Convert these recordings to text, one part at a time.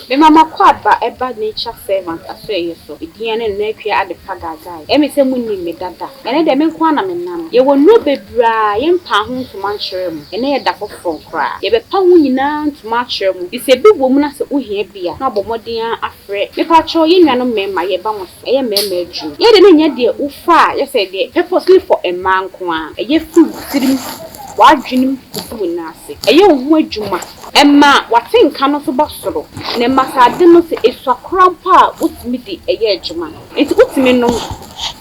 Me mama kwaba eba nature servant aswe so. Idiane na kwa ade pagaga. Emi se munni me dada. Ene de me kwa na me nam. Ye wonu bebra ye mpa ho ntuma nkyere mu. Ene ye da foforo kra. Ye be pa ho nyina ntuma akyere mu. Ise bi wo mu na se ohia bia. Na bomoden afre. Me pa cho ye nuanom mema ye ba mo so. Eye mema adwu. Ye de ne nya de ufa ye se de purposely for a man ko a. Eye fu tirim wadwenim kufu nase. Eye ho adwuma. Emma watinka no so bosoro. Ne masade no se eswakrampa utimi di eye adwuma. Enti utimi no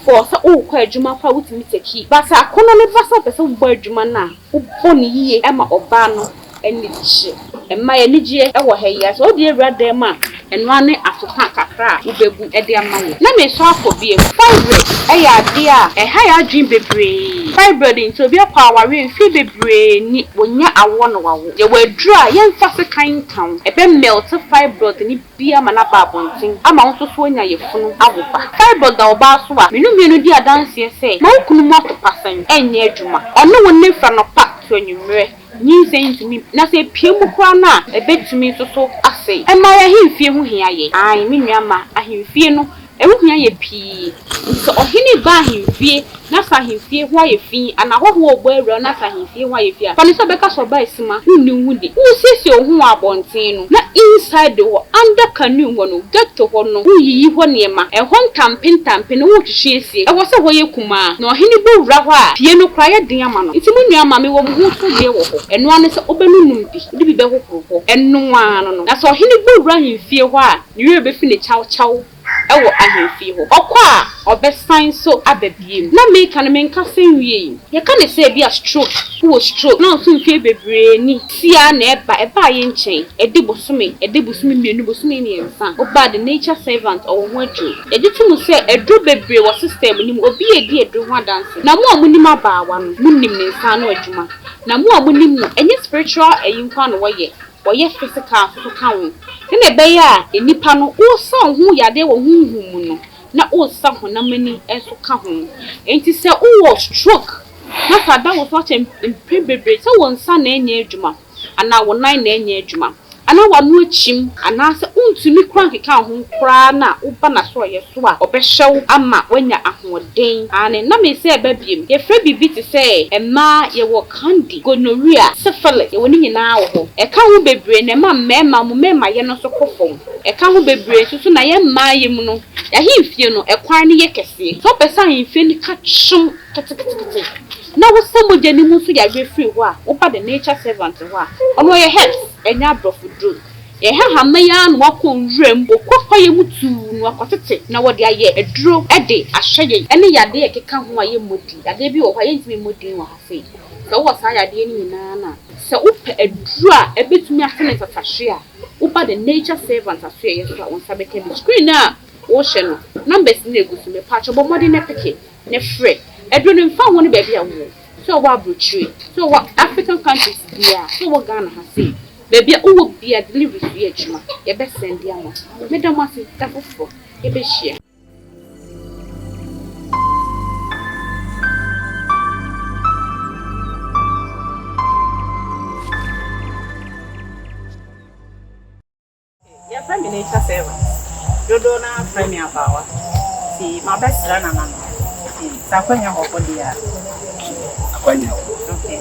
for sa o kwa adwuma fa utimi teki. Basa akono ne basa pese wo bo adwuma na wo boni yiye ema oba no eni chi. Emma ye nigye e wo ha yi so odi ewrade ma eno ane asoka kakra ubebu ede amaye na me so afobie fibroid eya ade a ha ya adwin bebre fibroid nti obi akwa aware mfi bebre ni wonya awo no wawo ye wadru a ye mfa se kan kan ebe melt fibroid ni bia ma na babontin ama nso so onya ye funu awoba fibroid da oba so a menu di adanse se ma okunu mo topasan enye adwuma ono wonne fra no pa so nyumre ni sentimi na se piemu kwa na ebetumi so ase ema ya himfie hu hia ye ai me nuama ahimfie no ehu hia ye pi so ohini ba ahimfie na sa ahimfie hu aye fi ana hoho ogbo ewra na sa ahimfie hu aye fi pani so beka so ba esima hu di usisi ohu abonten no na inside the under canoe ho no get to ho no uyiyi ho niema ho ntampe no wotwehwe esie e wo se ho ye kuma na ohini bo wura ho a pie no kra ye den ama no nti mu nuama me wo mu hu so ye wo ho eno ane se obenunum di bi be ho eno ano no na so ohini bo wura ahimfie ho a niwe be fi ne chaw ewo ahemfie ho okwa obesan so ababiem na make na menka senwie ye ka ne se bia stroke wo stroke na so mfie bebre ni tia na eba ye nchen edi bosome mienu bosome ni ensa oba the nature servant or ho adru ejitu se edru bebre wo system ni obi edi edru ho dance na mo amunim abaawa no munim ne nsa no adwuma na mo amunim no enye spiritual eyinkwa no woye physical so kan ne be ya enipa no wo san hu yade wo hunhum no na wo san ho na mani enso ka ho enti se wo stroke na sada wo so bebre se wo nsa na enye adwuma ana wo nan na enye adwuma ana wanu achim ana se untumi kran keka ho kra na wo ba na so ye so a obehyew ama wanya ahoden ane na me se babiem ye fra bibi ti se emma ye wo candy gonorrhea syphilis ye woni nyina wo ho e ka ho bebre na mema ye no so kofom e ka ho bebre so na ye mma ye mu no ya himfie no e kwan ne ye kese so pesa himfie ni ka chum ketekete na wo samo jeni mu so ya refree ho a wo ba the nature servant ho a ono ye health enya brofudru ye ha ya no wakonwrem okwa ye mutu no akotete na wo de aye eduro ede ahye ene yade ye keka ho aye modi yade bi wo hwa ye ntimi modi wo hafe so wo sa yade ni nyina na se upe eduro a ebetumi atene tatahwe a wo ba the nature servant aso ye so a won sabeke bi screen na wo hye no numbers na egusu me pa chobo modi na peke ne free eduro no mfa ho ne ba bia wo so wa brochue so wa African countries bia so wa Ghana ha say baby o be a delivery free adwuma ye be send dia mo medam ase ta fofo ye be hia ya family nature servant dodo na family abawa si ma best run na si sa kwanya ho dia akwanya okay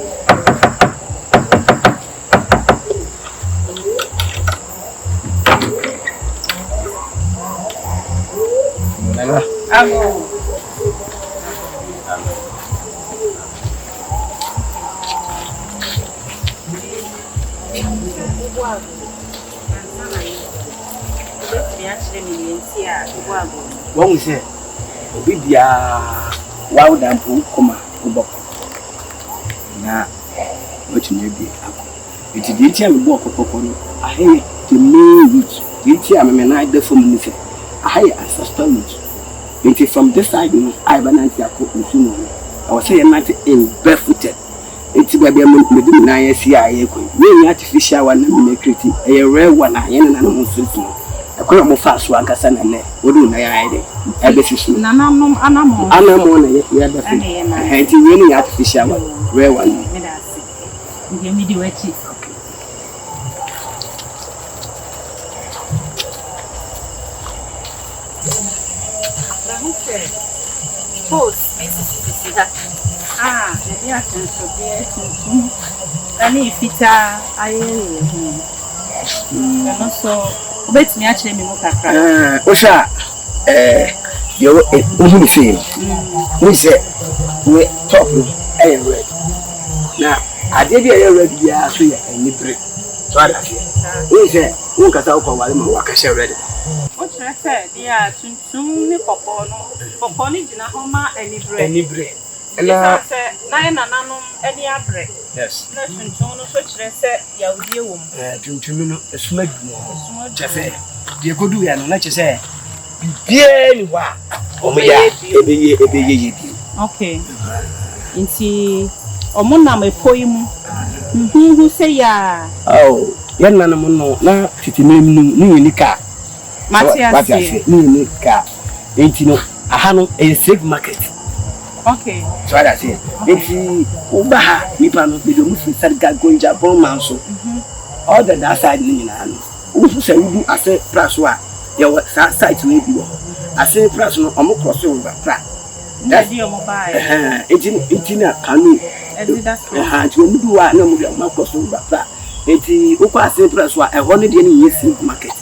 Nana. Amo. Wọ́n sẹ́ obi bia wow dampu koma uboko na wetumi bi akọ eti di ti am bo okokoko no ahe the main root di ti am me na de fom ni se ahe ancestral root eti from this side no I bananti akọ nsuno no I was say not in barefooted eti ba bia me di na ya si aye ko we artificial one na me create e rare one aye na no nsuno akwa mo fa so ankasa na ne wodu na ya ide ebesisu na anamo na ya da fi enti we ni artificial one rare one me da si ndi mi di wachi Okay. Post Mississippi. Maybe Ancestral there to any fita I and also bet me actually me kakra. Osha you who say we say we talk red. Now I did a red ya so ya any break. So I say we say who ka sa ko wale ma waka share red. What should I say? Dia tuntum ni popo no. Popo ni gina homa any break. Any break. Na nananom any abre. Yes. Na tuntum no so kire say ya odie wom. Tuntum no esuma du. Chefe. Die kodu ya no na che say bibie ni wa. Omoya ebeye bi. Okay. Inti omo me poimu. Who say ya? Oh, yan nanam no na titinim ni ni ka. Matias ni ka. Inti no aha no e safe market. Okay. So I say, inti ubaha nipa no be do mu fi sarga gonja bon man so. All that side ni na no. Who say we do ase price wa your site we do. Ase price no omo cross over pra. That's your mobile. Inti na kanu. Nti omu do wa na mu do omo cross over pra. Inti ukwa ase price wa e ho ne de ni yes market.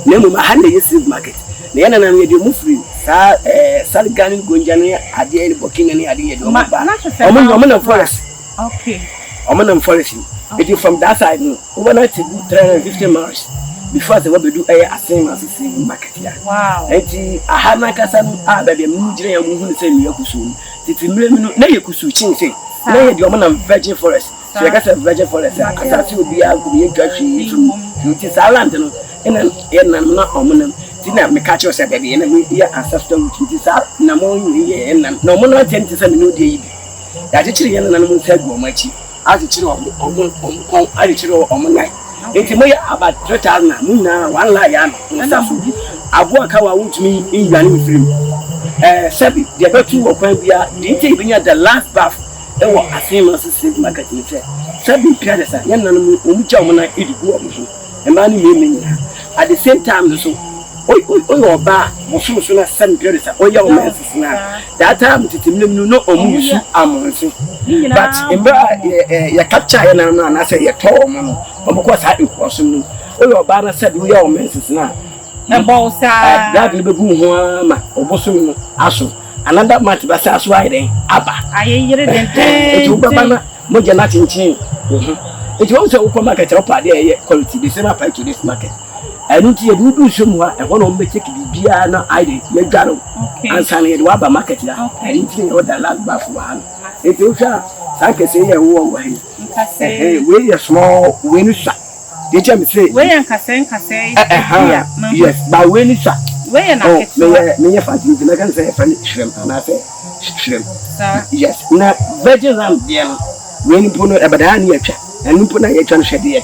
Na mu ma ha na yes market. Na yana na me de mu free sa sarga ni gonja ni ade ni bokina ni ade ye do ma ba. Omo na forest. Okay. Omo na forest. It is from that side no. Over 350 miles. Before the we do asem as see market here. Wow. Enti aha na kasa no baby mu gire ya mu hu se mi yakusu ni. Titi mre mi no na yakusu chin say. Na ye de omo na virgin forest. So you kasa virgin forest asase obi a go ye twahwe so ti land no ena ye na na omo na ti na me catch yourself baby na me ye ancestral ti sa na mo ye na na omo na tenti se me no de yi bi. Ya ti chire ye na mo sa go machi. A ti chire omo kon a ti chire omo nai. Enti mo ya about 3,000 muna one la ya nsafu abo aka wa wutumi inwane mfirim sabi de betu wo kwan bia de nti binya the last bath e wo asema sisi market ni say sabi pia de sa yan nan mu cha mo na edigu o mo e ma ni me nyina at the same time so oi oba mo so na sabi pia de sa o ya o ma sisi na that time titimnim no o mu yusu amonse but embra ya capture ya na say ya to mo no omo sa ekwosum no oyo ba na said we ya o menses na na bolsa that be gu ho ma obosum no aso another match ba sa aso ayden aba ayeyire dente etu baba na mo je na chinchin etu o se wo market o pa de quality the same apply to this market enu ti edu du so wa e hono mbe check bibia na ayden ye dwaro ansa na ye wa ba market la enu ti o da last ba fu wa etu sha sanke se ye wo wa he we are small we no sha they tell me say we yan kase yes but we no sha we yan akete me fa ti na kan say fan shrimp na say shrimp yes na virgin land there we ni pono e bada ni atwa enu pono ye twa no hwede ye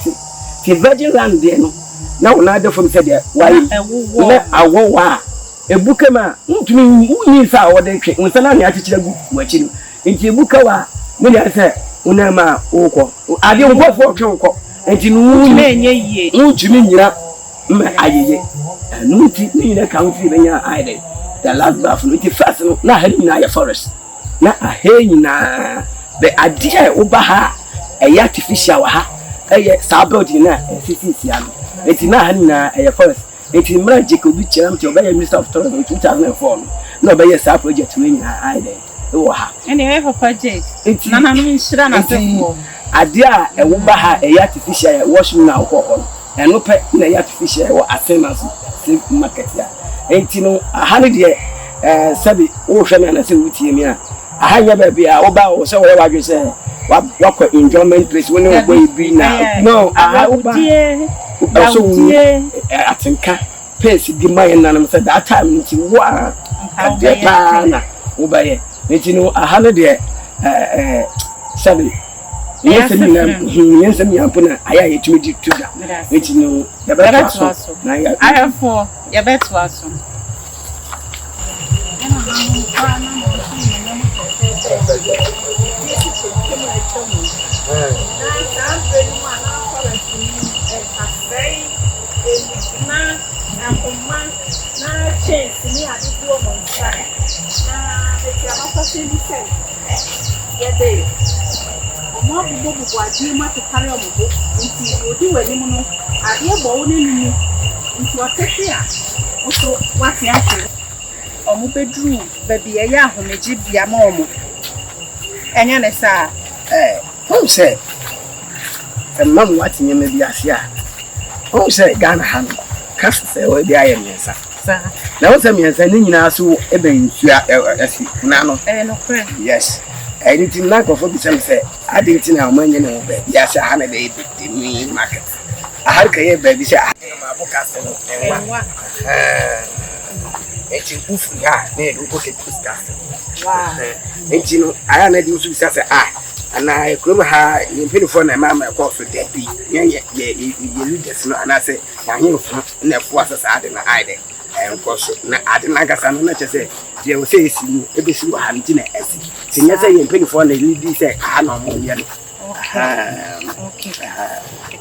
ti virgin land there no na wona da from say there why na awo wa ebuka ma ntumi uni sa wo de twe nsa na ne akekira gu wachi no nti ebuka wa me ya say una ma uko ade nkofo twonko enti nu enye yie ntumi nyira me ayeye nuti ni na kan fi benya aide the last bath no ti first no na ha ni na ya forest na ahenyi na be ade uba ha e artificial wa ha e sa building na sisi ano enti na ha ni na e forest enti mra Jacob Chiam ti obey minister of tourism 2004 no obey sa project we nyina aide wo ha ene we project na na no nshira na sefo ade a ewo ba ha e artificial washing na alcohol eno pe na artificial wo asemas safe market ya enti no aha ne de sabi wo hwe me na se wutie mi a aha nya ba bia wo ba wo se wo wa dwe se wa kwa enjoyment place when we go be na no aha wo ba so atenka pace di mai na na se that time nti wa ade pa na wo ba ye enti no aha ne de sabi yes me yapuna aya yetumi di tuda enti no ya beto aso na ya I for ya beto aso Poma na chance ni ade do mo nsa na be ti amasa se bi se ye de omo bubu ade ma to carry omo bo nti odi wani mu no ade bo wo ne nu nti o tete a o so wate afi omo bedru ba bi ye ahomeji bia ma omo enya ne sa Who said? The mom watching you maybe as ya. Who said Ghana hand? Cast say, where the I am, yes, sir. Now, some years and then you know, so even Nano. Yes, I didn't like of what some say. I didn't know when you know, yes, I had a day in me market. I had a baby, say, I have my book castle and what? It's a goof, yeah, near the book castle. Wow. And you know, I am a do to say, and I come her in telephone and mamma called for that. You just know, and I say, I knew never was as I didn't hide it. And of course, I didn't like us. I'm not just say, you will say, every single hand in a senior saying, telephone, they leave say, I know more yet. Okay.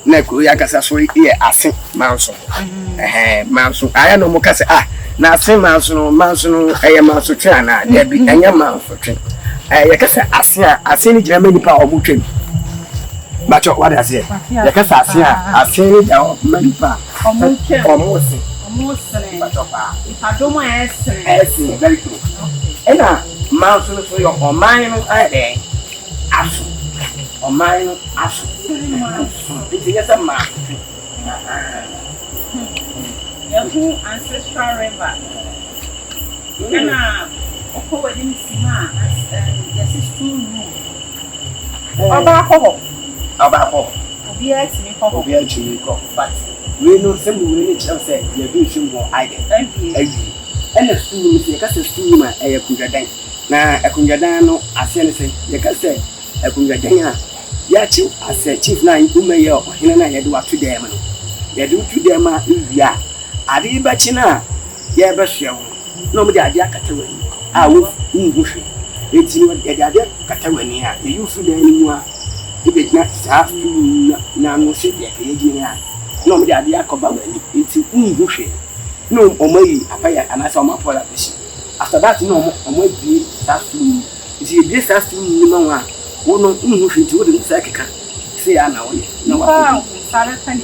Neku, Yakasa, here, I think, Manson. Manson, I know more. Now, same Manson, I am also trying, there be a young man for train. I seen it Germany power mutual. But what I say, I seen it many power almost. If I don't mind, very good. And now, mountain for your or mine, I there. Or mine, it's a mountain. Ancestral river. Oko wedding sima yes is true Oba obi atimi ko but we know some we need to say you do some more ide and the school say ka say school ma e kunjadan na kunjadan no ase ne say ye ka say kunjadan a ya chi ase chief na umaye o hina na ye do atu dem no ye do tu dem a wia ade ba chi na ye ba hwe no me de ade akata wani wo nhwe eti no de ade kata wani a ye yufu dan ni mu a e be gina sa na no se de ka ye gina no me de ade akoba wani eti nhwe no omayi apaya anasa omapola beshi after that no omayi sa fu eti e bi sa fu ni ma wa wo no nhwe ti wo de sa keka se ya na wo na wa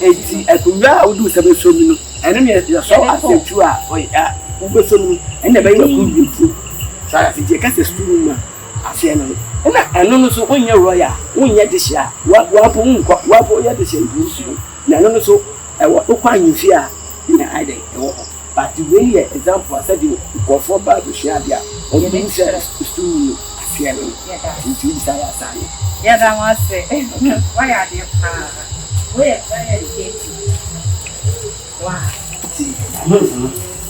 eti akunwa wo du sabe so mi no ene me ya so asetu a o ya wo be so mi ene be ya ku bi Sara ti ka se stu ma ase no na eno no so onye roya onye dehia wa po ya dehia ndusu na eno no so e wo kwa nyimfi a na ide e wo but we here example I said go for bad dehia dia o bi se stu ase no nti di saya sane ya da wa se wa ya de pa we educate wa ti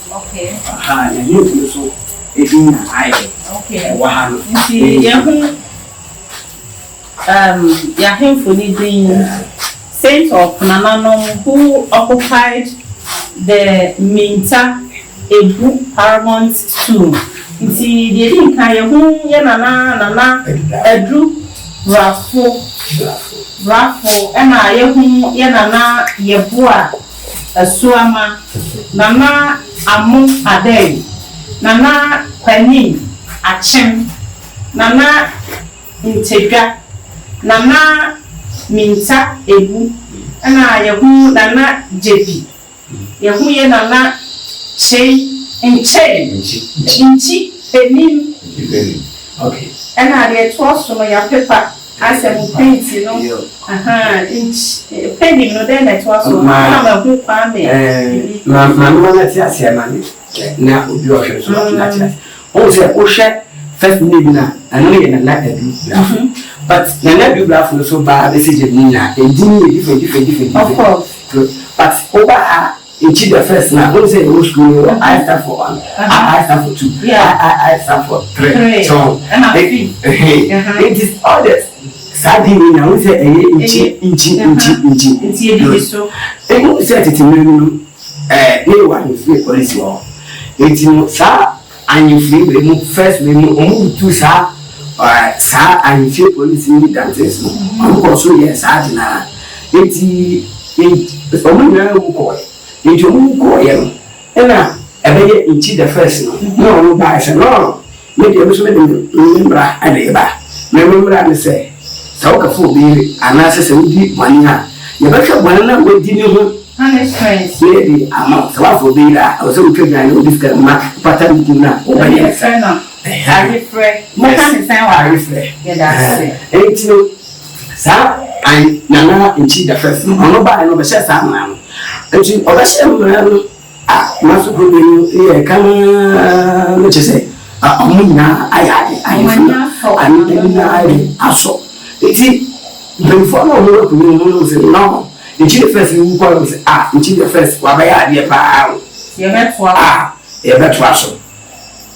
okay ya you so okay. Wow. Yahim Funidin, Saint of Nananom, who occupied the Minta Ebu Paramount Tomb. See, the Edin Kayahu, Yanana, Edru, Raffo, Emma Yahu, Yanana, Yabua, Suama, Nana Amu Adey. Nana Kwani Achem Nana Integra Nana Minta Ebu Ana Yahu Nana Jebi Yahu ye Nana Inchi Penim. Okay. Ana de twas no ya paper as a paint no penim no then it was so na hu pa me na na ti ase na ni na obi o hwe so na ti ase o se o hwe first name na anu ye na edu but na edu graph no so ba message ni na edin different of course but over Inchi the first now, don't say no school, I stand for one, I stand for two, I stand for three. So, it is others. Sadly, now we say inchi. So, they don't say it in no one is free police law. It's no, sir, and you free, we move first, we move to sir, and you feel police in the dances. Of course, yes, I deny. It's only now. Into who go here, ena ebeye inchi the first no no ba say no me dey so me dey mbra ade ba me mbra ne say sa wo ka fo bi ana se wudi mani ha ye ba hwe bwana na wodi ni ho honest friends ye di ama sa wa fo bi la o se wutwa gani o diska ma pattern di na o ba ye friend na ari friend mo kan say wa ari friend yeah that's it etino sa an nana inchi the first ono ba no be say sa ma no enti o ba say ma no masu ko bi ye kama no che say amuna ayade ayina ayade aso eti before no mo ko ni mo say no inchi the first we call say inchi the first wa ba ya ade pa ye betwa ye betwa so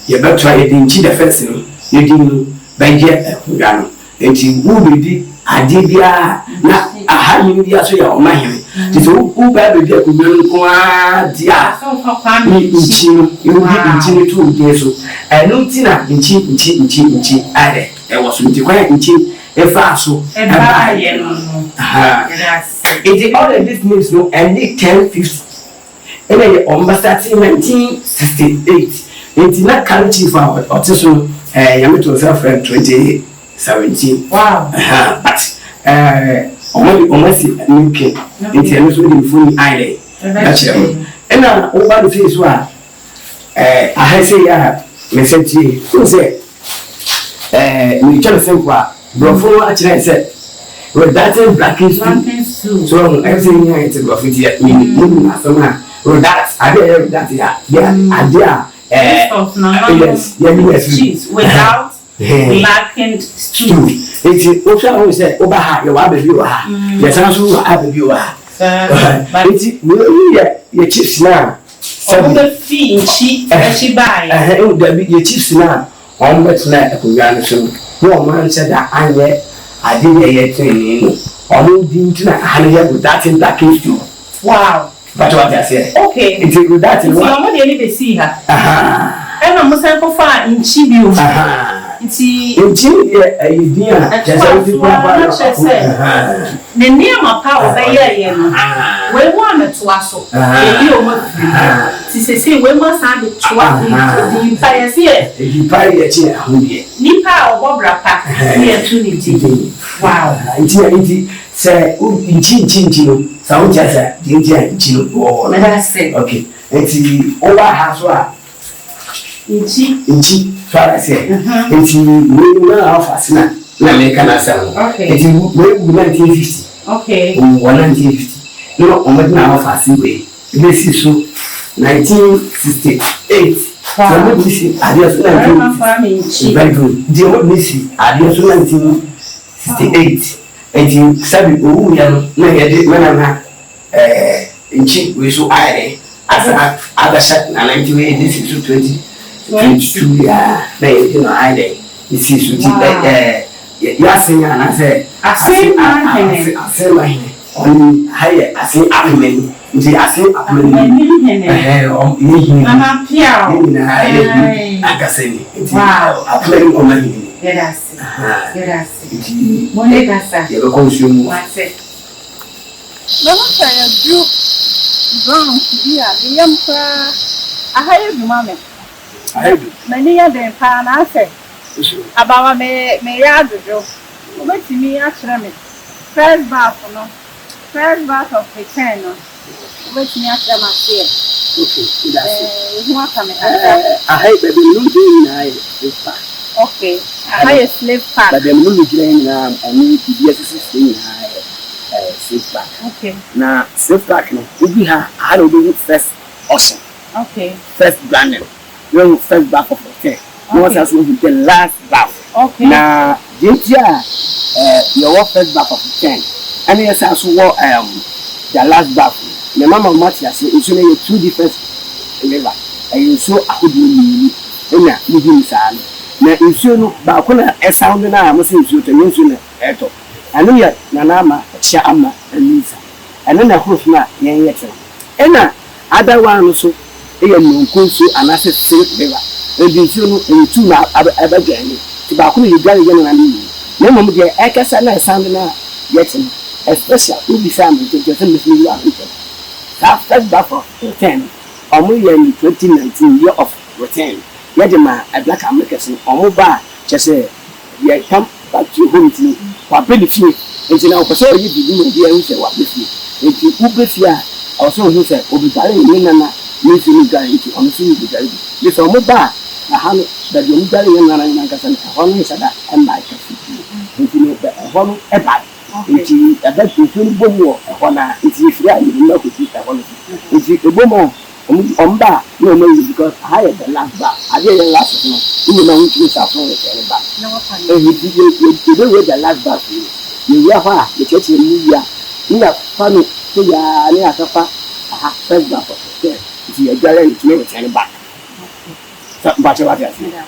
ye betwa ye inchi the first no ye di no ba je ekura no enti wo be di ade bia na ahanyi bia so ya o mahime tito wo ba be bia ko bi nko a dia inchi no you be inchi no to dey so eno tina inchi ade e wo so nti kwa inchi e fa so e ba ye no it all of this means no and 1050 and then on starting 1968 it's not country chief or so yami to self 2017 wow but almost new king it's a so the phone island that's it and over the face wa I say ya message who say we just say what bro for actually said well that's in blackish too so everything here it's about 50 minutes so well that's I did that yeah idea yes cheese without blackened stew it's also always say over ha your baby wa ha yes also baby wa but it's your chiefs now so the fee she buy your chiefs now on bet na ekugwa so no man said that anye ade ye training no di ntina hanya go that in that case too wow but what I say okay it's good that no mo dey ni be see ha e na mo say ko fa inchi bi o inchi ye idea just everything ne ni ama pa o be ye no we wa meto aso e bi o ma ti se we ma san de toa di pa ye se di pa ye chi ahudie ni pa o bobra pa ni etu ni di wow inchi say inchi no sa o jasa di inchi no o that's it okay enti over ha so a inchi so I say enti we na afasina na me kana say okay enti we 1950 okay 1950 no o me na afasi we besi so 1968 so we see adios 1950 very good the old missy adios 1968 enti sabi owu ya no na ye de na inchi we so aye asa agasha na 98 this is 2022 ya na ye no aye this is so ya senya na say asema on higher as amen nti ase amen mama pia agaseni nti amen omani yes mone kasa ye ko nsumu wase mama saya ju brown dia yam pa ahaye duma me ahedu mani ya den pa na ase abawa me ya dojo obetimi akere me first bath of the 10 no obetimi akere ma se okay that's who aka me ahaye baby no dey na okay ahaye slave park but them no dey na ani BSC thing slave park okay na slave park no obi ha no do first awesome okay first branding you first bath of the 10 no was as the last bath okay na jetia your first bath of the 10 and yes as what the last bath the mama Matia say it's only two different level and you so akodi ni enya ni say na nsuo no ba ko na e sound na am say nsuo to nsuo na eto anu ya na na ama chia ama alisa anu na hoof na yen yete ena other one so e ya nkonso anase safe level e nsuo no e tu na abagani ti ba ko ni gari gani na ni na mom de e kasa na sound na yete especially ubi sam to just miss you after back of 10 omo ye in 2019 year of return ye de ma black Americans omo ba che say ye come back to home to wa be fie nti na ko so yi bibi mo bi an se wa be fie nti u be fie a also who say obi tare ni nana ni fi ni guy nti omo fi ni guy bi so omo ba na ha no da de omo tare ni nana nka sa na ho no sada em ba ka fi nti no be ho no e ba nti ada tutu bo mo ho na nti fi a ni na ko fi ta ho no nti e bo mo omba no no because higher the last bar I didn't last no you know which is after the bar and you do the last bar you ya the church in ya fan to ya ni akafa aha first bar for okay if you are going to make it back but what I say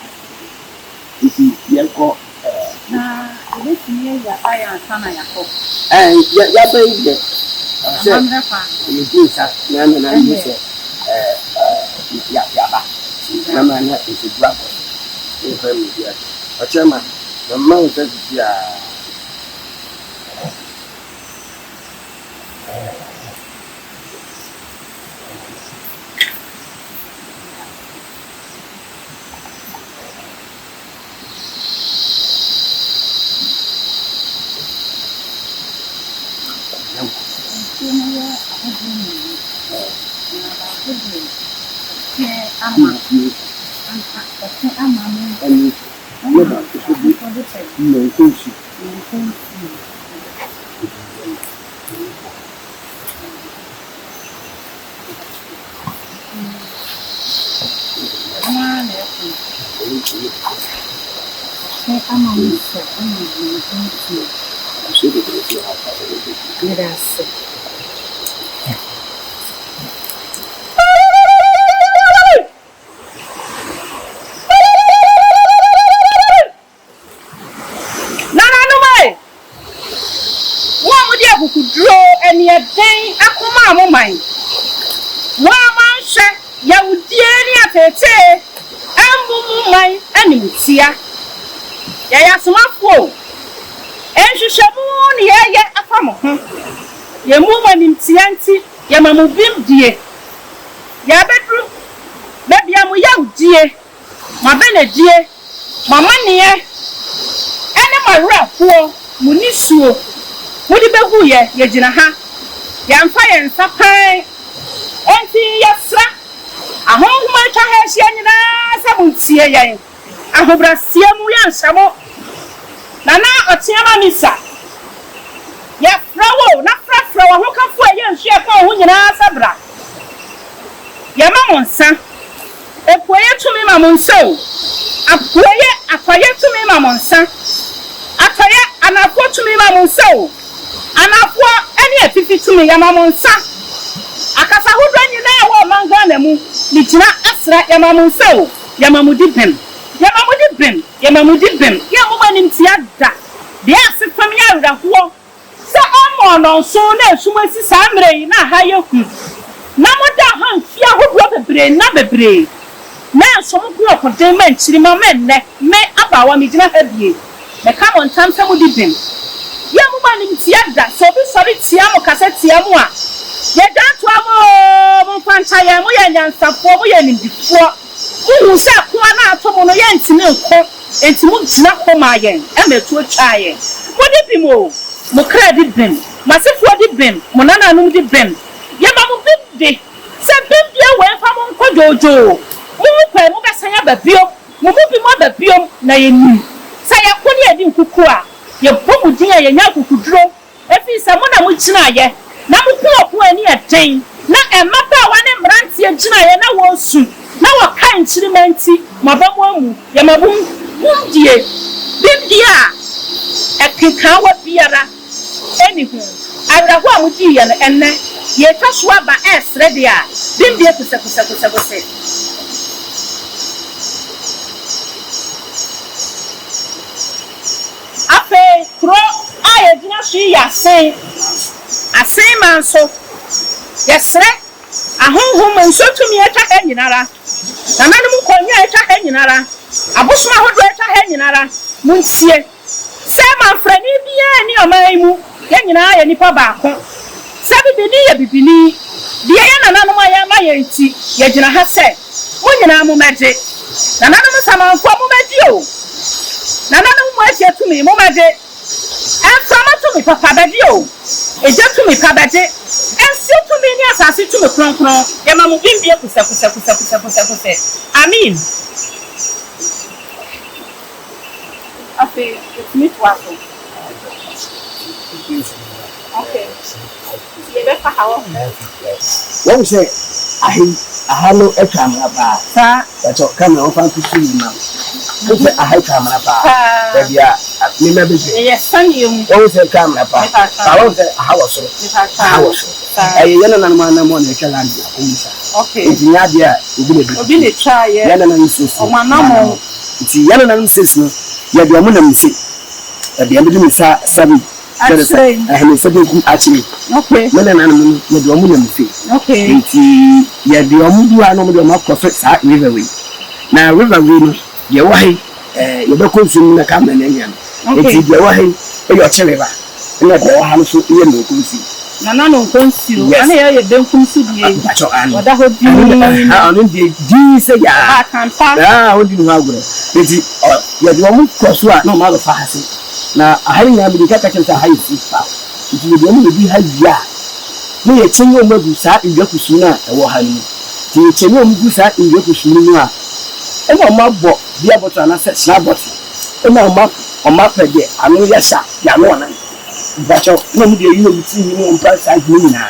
if you call na this year ya aya sana yako and ya be the you do that na you say ya ba na man is a drug in family here a chairman the man says ya Mamu bim die ya bedru na bia mu ya udie ma be na die mama ne ene ma rafuo mu ni suo mu di begu ye gina ha ya mfa ye nsapan enti yesra ahonhuma twa ha hia nyina sa mu tie yen ahobrasia mu ya nsamo na otiama misa ya frawo na frafra wa ho kafo ye nhwe ko ho nyina sabra ya mamonsa epoye tumi mamonsa o apoye afaye tumi mamonsa afaye anafo tumi mamonsa o anafo ene afifi tumi ya mamonsa akasa hodwa nyina ya wo manga na mu ni tina asra ya mamonsa o ya mamudi bem ya mo manim tiada dia asefam ya raho sa amo no so na sumasi samre na ha yeku na moda han fia hodwo bebre na so mo kuro koden man chiri ma menne me abawa me gina ha bie me ka mo ntam sa mo di bem ya mo manim tiada so bi sori tia mo kasa tia mo a ye dan to amo mo fanta ya mo ya nyansafo mo ya nindifo mo se ko na ato mo no ye ntimi nko entimu gina ko ma yen e metu atwa yen mo di bimo mo credit bem masifo di bem mo nananum di bem ye ma mo bibde se bibde we fa mo nkojojo mo kwa mo besa ya babio mo bi mo babio na ye ni sa ya ko ni edi nkuku a ye bomu din a ye nya kukuduro efi sa mo na mo gina ye na mo ko ani eden na emaba wa ne mrantie gina ye na wo su na wo kan chirimanti mabamo amu ye mabum die bibdia ekeka wa biara enihu arahu amudi ye enne ye twaso aba esre dia bibdia kusakuse ape kro aye dina shi yasen asen manso yesre ahonhom nsotumi etwa nyinara nananum konya etwa nyinara abosoma hodo etwa nyinara muntie se manfrani bia ni omaimu ye nyina ye nipa baako se bibini ye bibini deɛ yɛ nananom a yɛma yɛn nti yɛgyina ha sɛ mo nyinaa mo mɛgye nananom samanfoɔ mo mɛgye o nananom mo akyɛ tumi mo mɛgye ɛmframa tumi papa bɛgye o ɛgya tumi pa bɛgye ɛnsi tumi ne asase tumi kronkron yɛma mo bimbie kusɛ amen afei ɛtumi to aso okay yɛbɛfa ha wɔ wɔn sɛ aha no atwa amena paa saa ɛtɔ kamera wɔfa ntutu yi ma wɔn sɛ aha atwa amena paa baabi a mmemme bɛgye ɛyɛ sani mu wɔn sɛ kamera paa wɔn sɛ aha wɔ soro ɛyɛ yɛn nananom anam wɔn na ɛtwa land akɔmu sa nti nyɛ adeɛ a obi na twa yɛ yɛn nananom sisi ɔmo anam nti yɛn nananom sisi no yɛde ɔmo nam nsi yɛde ɔmo de ne nsa sabi ɛhɛn sabi ku akyire mɛ nananom no yɛde ɔmo nam nsi nti yɛde ɔmo du ano ɔmo de ɔmo akɔfɛ saa river way na river way no deɛ wɔ ha yi yɛbɛkɔ nsuo mu na kamera na anya no nti deɛ wɔ ha yi ɛyɛ ɔkyɛ river ɛna deɛ wɔ ha no so yɛ na ɔkɔ nsuo nananom nkɔ nsuo ana yɛ benkum so die ɔda hɔ di ɔno deɛ di sɛ yaa ɔdi ne ho agorɔ nti yɛde ɔmo kɔ so a na ɔmo abɛfa ha se na aha yi nyinaa bi kaka kyerɛ sɛ aha yɛ fi pa nti yɛde ɔmo yɛdi ha wie a na yɛkyɛnyɛ ɔmo agu saa ndua kusuu no a ɛwɔ ha no mu nti yɛkyɛnyɛ ɔmo gu saa ndua kusuu no mu a ɛna ɔmo abɔ bia bɔtɔ anaasɛ hyena bɔtɔ ɛna ɔmo apɛ deɛ ano yɛ sa deɛ ano ɔnan bacho na mu de yi no ti ni mo price tag ni nyinaa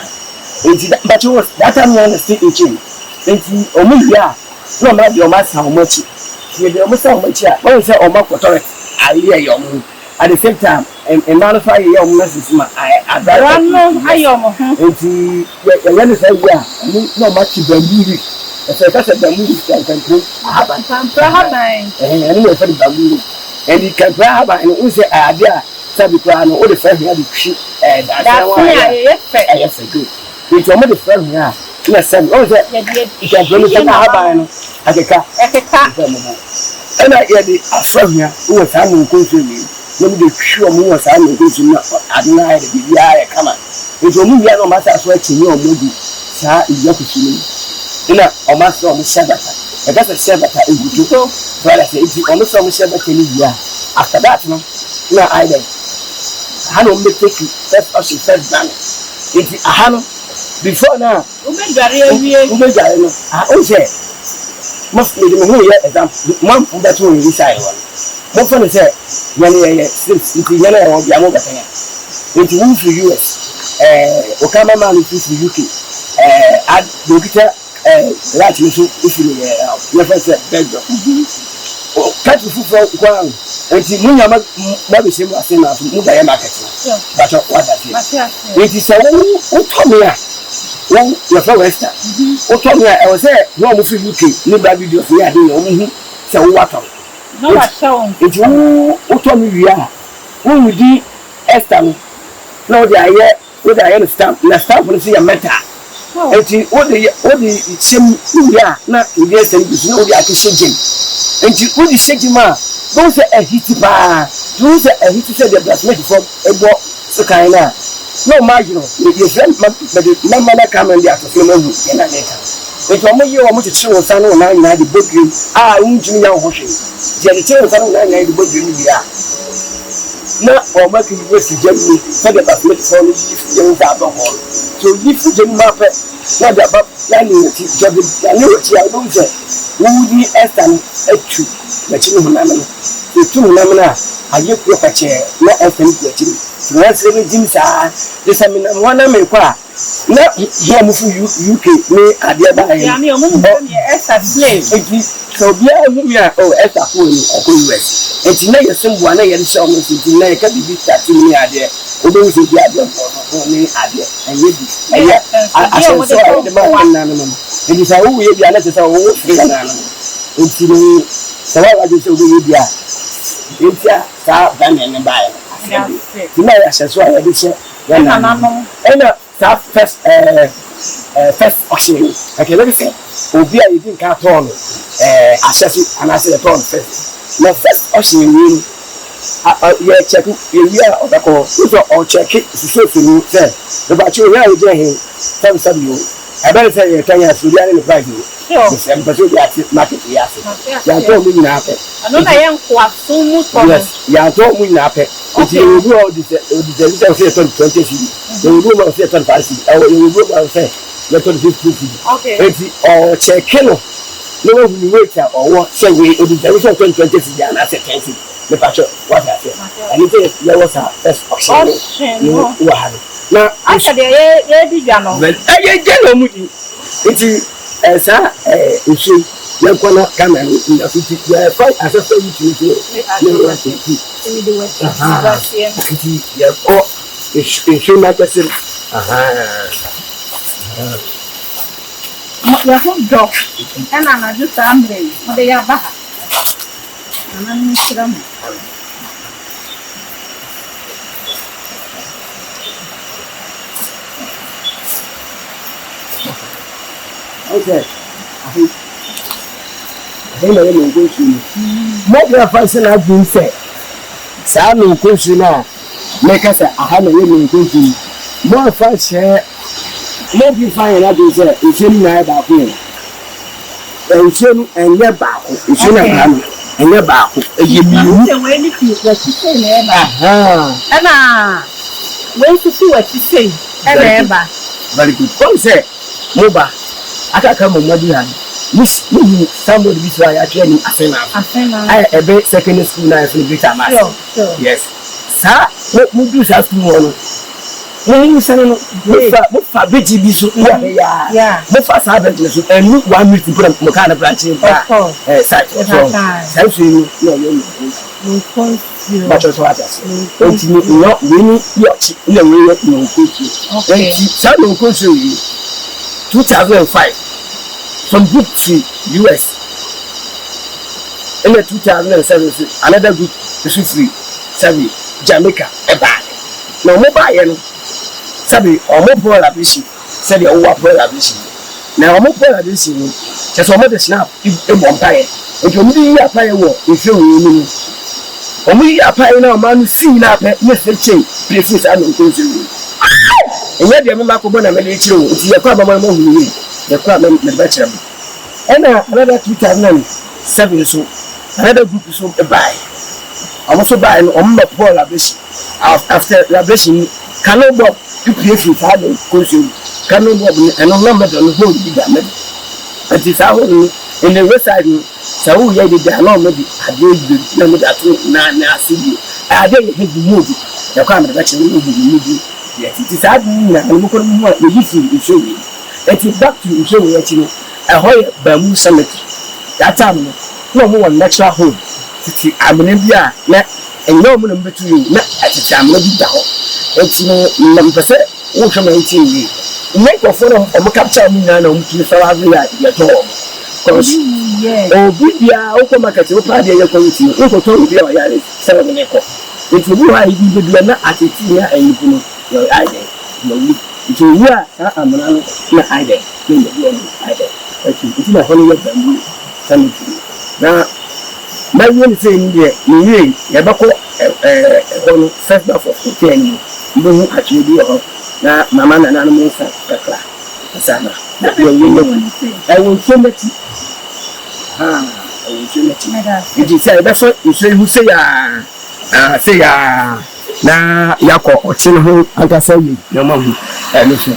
enti bacho was that time na stay in chain enti omu ya no ma de o ma sa o ma chi ye de o ma sa o ma chi a won say o ma kotore aye ye omu at the same time and manufacture ye omu na sisi ma adara no aye omu enti ye ne say ya no ma chi bamburi e say ka say bamburi kan haban eni me fa bamburi eni kan haban eni un say ade a sabi kwa no o de fa hia de twi da wa ya ye fe good nti o mo de fa hia na sabi o say ya de no na haba no akeka ana ye de afa hia o sa no konsu ni no de twi o mo sa no konsu na adna ya de bia ya kama nti o mu ya no ma sa so achi ni o mo du sa iya kusu ni ina o ma so o mo shabata e ka se shabata e gudu so ala se nti o mo so o mo shabata ni ya after that no na I dey hano me take first option first ban it ahano before now umedware no o say must me me who here example man put that one inside one mo for say yene since it yene o bia mo betanya it move to US o kama man to UK ad dokita right so if you never say Belgium cut you for kwang enti munya ma be shemu ase na mu da ye market but what that is it is o tomi a won your for western o tomi a e say no mo fi UK ni ba video fi ade o mu hu se wo wato no wa show enti o tomi wi a won di Esther no dey aye o dey aye stamp na stamp no see ya meta enti o dey shemu wi a na o dey say no dey akishe jim enti o dey shege ma don't say a hit ba don't say a hit say the blacksmith from ebo so kind na no margin your friend my mama come and they are to film you na later it o mo ye o mo te chi wo san no na nya the bodrim unjumi ya ho hwe je le chi wo san no na nya the bodrim bia na o ma ki we si jemi say the blacksmith from you za do ho so if you jemi ma pe na da ba na ni ti jobi na ni o ti a do say wo di Esther etu na chi no na no etu no na aye ku ka che na FM ku chi na se ni jim sa de sa mi na wana me kwa na ya mu fu UK ni ade ba aye ya mi o mu ni Esther slave enti so bia hu ya o Esther ko ni ko US enti na yesem bua na ye nse o mo enti na ye ka bibi start ni ade o do se bia ade ko ni ade aye bi aye Ancestral de ma na no enti sa wo ye bia na se sa wo free na no enti ni sa wa de se o ye bia enti sa ba ne ba you know Ancestral ya de se ya na no ena sa first option okay let me say obi a yedin ka turn access and access the turn first na first option ni ya check ya obako so o check so ni say the ba chi o ya je he sam yo I better say you can have Sudan price. Sure. The same person market yes. You told me now. I know I am quite so much. Yes, you told me now. If you do all this, the 20 cities, you will do about 5 cities. You will go and say, let us 50 cities. Okay. Or check Keno. No one will wait or what say we the 20 cities and that's a 10 cities. The patch what I said. And it is there was a first option. You have it. Now, I said, yeah, well, I get no money. It is as a issue. You're going to come and fight as a friend to you. Issue like I said. Your home dog, and I'm just ambling. They are back. And I'm Mr. Okay. I think I am going to more person have been said. Some question now. Make us a hammer in cooking. More fast share. Maybe you find another say, it's in my back here. And soon and your back. It's in a hammer and your back. You know what you say, Emma. Wait to see what you say. Emma. Very good. Come say, Moba. I can't come on my behind. Miss somebody this way actually I a bit secondary school now for the time. Yes. Sir, what do you have to know? When you say no, what BG be so yeah. What fast happened and look 1 minute to put a kind of branch in such but also what I say. Not winning your in a way no country. Some country 2005 from group to US. In the 2007, another group is free. Sabi Jamaica a bag. No mobile. Sabi or more poor abishi. Sabi or poor abishi. Now more poor abishi. Just one more snap in one pie. If you need a pie war, if you mean. Only a pie now, man, see now, Mr. Chain, places and unconscious. And yet, the Mamma Military, it's a problem among you. The problem the better. And another 2007 so another group is a buy. I also buy an Omba Paul Abish after Labish cannot bob to pay for father consume cannot bob and no number on the whole big damage. And it's our in the west side. So we had the maybe I did the number that I see you. I didn't hit the movie. The camera actually movie. Yes, it is happening. I'm looking at the history to show you. It is back to show you a whole bamboo cemetery. That time, no more natural home. I'm in India, and no more number 2, at the time, no down. It's number 7, also 19 years. Make a photo of a capture me now to the Salavia, your door. Because, oh, Bidia, Okomakas, Opadia, your committee, Oko told you, I had 7 minutes. It will be why you do not at it here and you know your idea. It's a year, I'm not idea. It's not only a bamboo cemetery. Now, my one thing there, you Yabako, first of all, 10 you don't actually be now, Mamma and animals, Sana. That will I will show it. I will show it. It is that's what you say, who say, na Yako or Chinho, I can say, your mom, and listen.